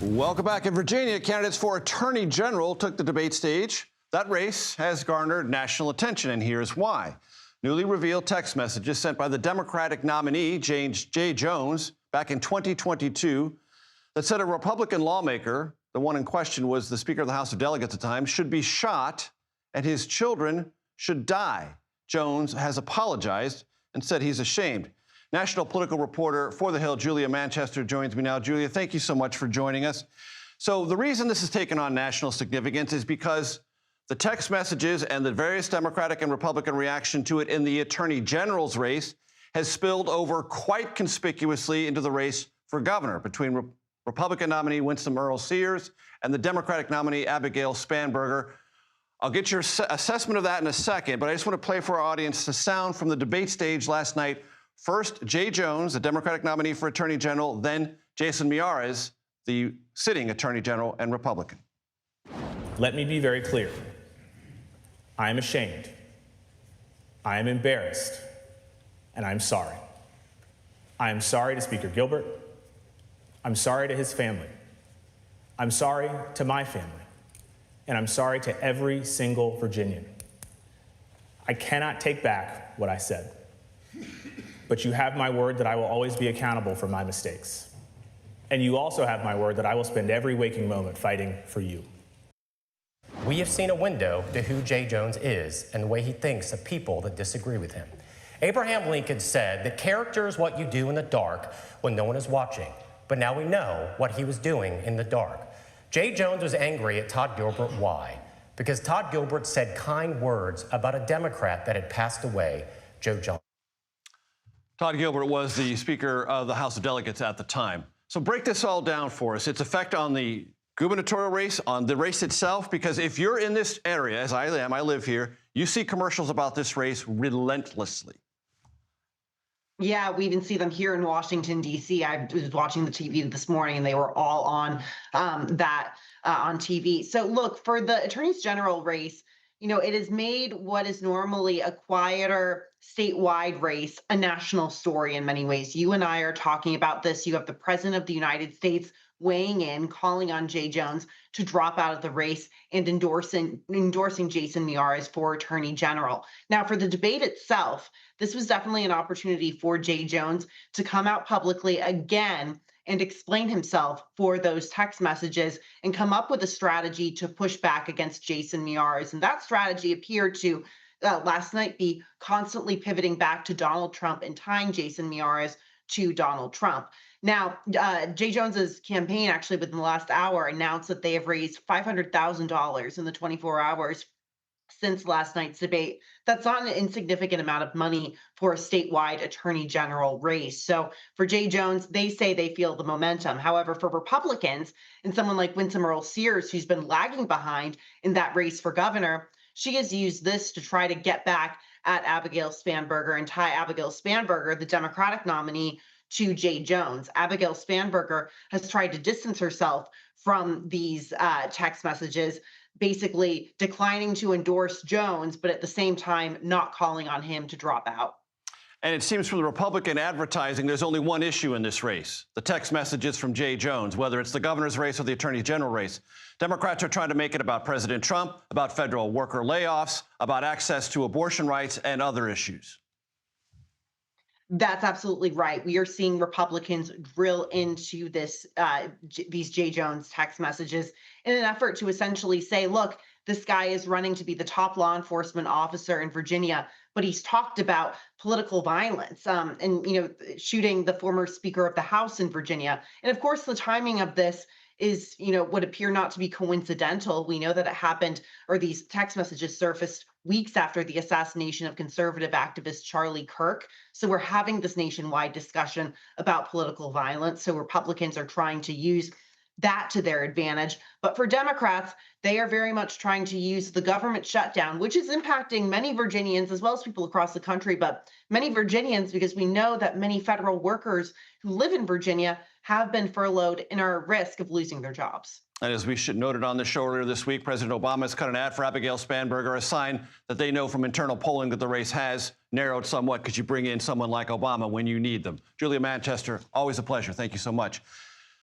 Welcome back. In Virginia, candidates for Attorney General took the debate stage. That race has garnered national attention, and here's why. Newly revealed text messages sent by the Democratic nominee, Jay Jones, back in 2022 that said a Republican lawmaker, the one in question was the Speaker of the House of Delegates at the time, should be shot and his children should die. Jones has apologized and said he's ashamed. National political reporter for The Hill, Julia Manchester, joins me now. Julia, thank you so much for joining us. So the reason this has taken on national significance is because the text messages and the various Democratic and Republican reaction to it in the Attorney General's race has spilled over quite conspicuously into the race for governor between Republican nominee Winsome Earl-Sears and the Democratic nominee Abigail Spanberger. I'll get your assessment of that in a second, but I just want to play for our audience the sound from the debate stage last night. First, Jay Jones, the Democratic nominee for Attorney General, then Jason Miyares, the sitting Attorney General and Republican. Let me be very clear. I am ashamed. I am embarrassed. And I'm sorry. I am sorry to Speaker Gilbert. I'm sorry to his family. I'm sorry to my family. And I'm sorry to every single Virginian. I cannot take back what I said. But you have my word that I will always be accountable for my mistakes. And you also have my word that I will spend every waking moment fighting for you. We have seen a window to who Jay Jones is and the way he thinks of people that disagree with him. Abraham Lincoln said that character is what you do in the dark when no one is watching. But now we know what he was doing in the dark. Jay Jones was angry at Todd Gilbert. Why? Because Todd Gilbert said kind words about a Democrat that had passed away, Joe Johnson. Todd Gilbert was the Speaker of the House of Delegates at the time. So break this all down for us. Its effect on the gubernatorial race, on the race itself, because if you're in this area, as I am, I live here, you see commercials about this race relentlessly. Yeah, we even see them here in Washington, D.C. I was watching the TV this morning, and they were all on on TV. So look, for the Attorney General race, you know, it has made what is normally a quieter statewide race a national story in many ways. You and I are talking about this. You have the President of the United States weighing in, calling on Jay Jones to drop out of the race and endorsing Jason Miyares for Attorney General. Now, for the debate itself, this was definitely an opportunity for Jay Jones to come out publicly again and explain himself for those text messages and come up with a strategy to push back against Jason Miyares. And that strategy appeared to last night be constantly pivoting back to Donald Trump and tying Jason Miyares to Donald Trump. Now, Jay Jones's campaign actually within the last hour announced that they have raised $500,000 in the 24 hours since last night's debate. That's not an insignificant amount of money for a statewide attorney general race. So for Jay Jones, they say they feel the momentum. However, for Republicans and someone like Winsome Earl-Sears, who's been lagging behind in that race for governor, she has used this to try to get back at Abigail Spanberger and tie Abigail Spanberger, the Democratic nominee, to Jay Jones. Abigail Spanberger has tried to distance herself from these text messages, basically declining to endorse Jones, but at the same time not calling on him to drop out. And it seems from the Republican advertising, there's only one issue in this race, the text messages from Jay Jones, whether it's the governor's race or the attorney general race. Democrats are trying to make it about President Trump, about federal worker layoffs, about access to abortion rights and other issues. That's absolutely right. We are seeing Republicans drill into this, these Jay Jones text messages in an effort to essentially say, look, this guy is running to be the top law enforcement officer in Virginia, but he's talked about political violence and, you know, shooting the former Speaker of the House in Virginia. And of course, the timing of this is, you know, would appear not to be coincidental. We know that it happened, or these text messages surfaced weeks after the assassination of conservative activist Charlie Kirk. So we're having this nationwide discussion about political violence. So Republicans are trying to use that to their advantage. But for Democrats, they are very much trying to use the government shutdown, which is impacting many Virginians as well as people across the country, but many Virginians, because we know that many federal workers who live in Virginia have been furloughed and are at risk of losing their jobs. And as we noted on the show earlier this week, President Obama has cut an ad for Abigail Spanberger, a sign that they know from internal polling that the race has narrowed somewhat because you bring in someone like Obama when you need them. Julia Manchester, always a pleasure. Thank you so much.